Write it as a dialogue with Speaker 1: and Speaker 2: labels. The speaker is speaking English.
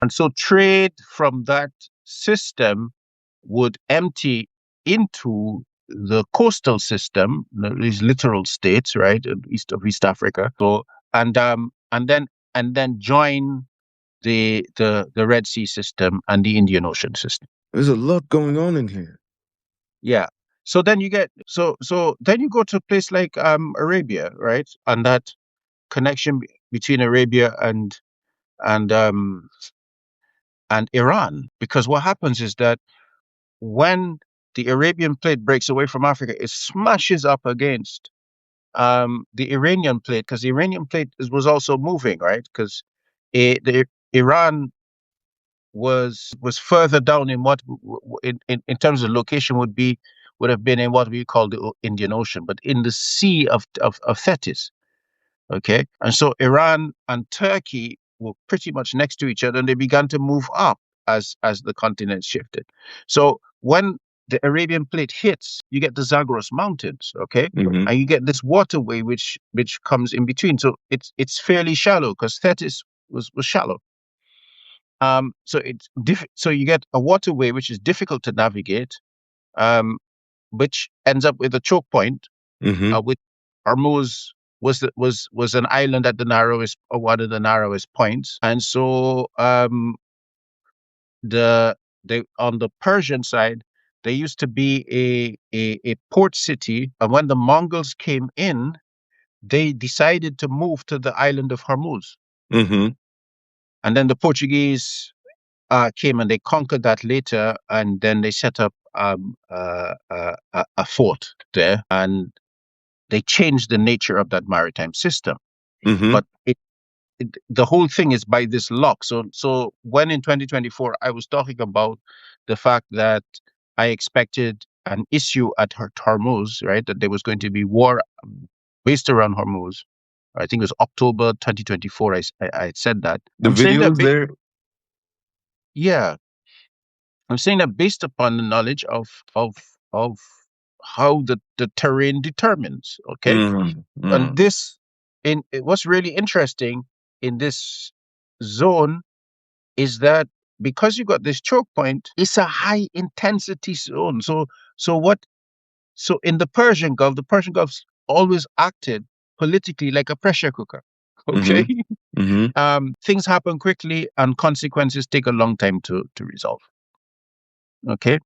Speaker 1: And so trade from that system would empty into the coastal system, these littoral states, right, east of East Africa. So and then join the Red Sea system and the Indian Ocean system.
Speaker 2: There's a lot going on in here.
Speaker 1: Yeah. So then you get so then you go to a place like Arabia, right? And that connection between Arabia and um and Iran. Because what happens is that when the Arabian plate breaks away from Africa, it smashes up against the Iranian plate, because the Iranian plate was also moving, right? Because Iran was further down in what in terms of location would have been in what we call the Indian Ocean, but in the Sea of Thetis. Okay, and so Iran and Turkey were pretty much next to each other, and they began to move up as the continent shifted. So when the Arabian Plate hits, you get the Zagros Mountains, okay, and you get this waterway which comes in between. So it's fairly shallow because Thetis was shallow. So you get a waterway which is difficult to navigate, um, which ends up with a choke point, which Hormuz was an island at the narrowest, or one of the narrowest points, and so they on the Persian side there used to be a port city, and when the Mongols came in, they decided to move to the island of Hormuz, and then the Portuguese came and they conquered that later, and then they set up a fort there, and they changed the nature of that maritime system. But the whole thing is by this lock. So when in 2024 I was talking about the fact that I expected an issue at Hormuz, right? That there was going to be war based around Hormuz. I think it was October 2024. I said that.
Speaker 2: The videos there.
Speaker 1: Yeah, I'm saying that based upon the knowledge of how the terrain determines. Okay, and what's really interesting in this zone is that because you got this choke point, it's a high intensity zone. So in the Persian Gulf's always acted politically like a pressure cooker. Okay. Things happen quickly and consequences take a long time to resolve. Okay.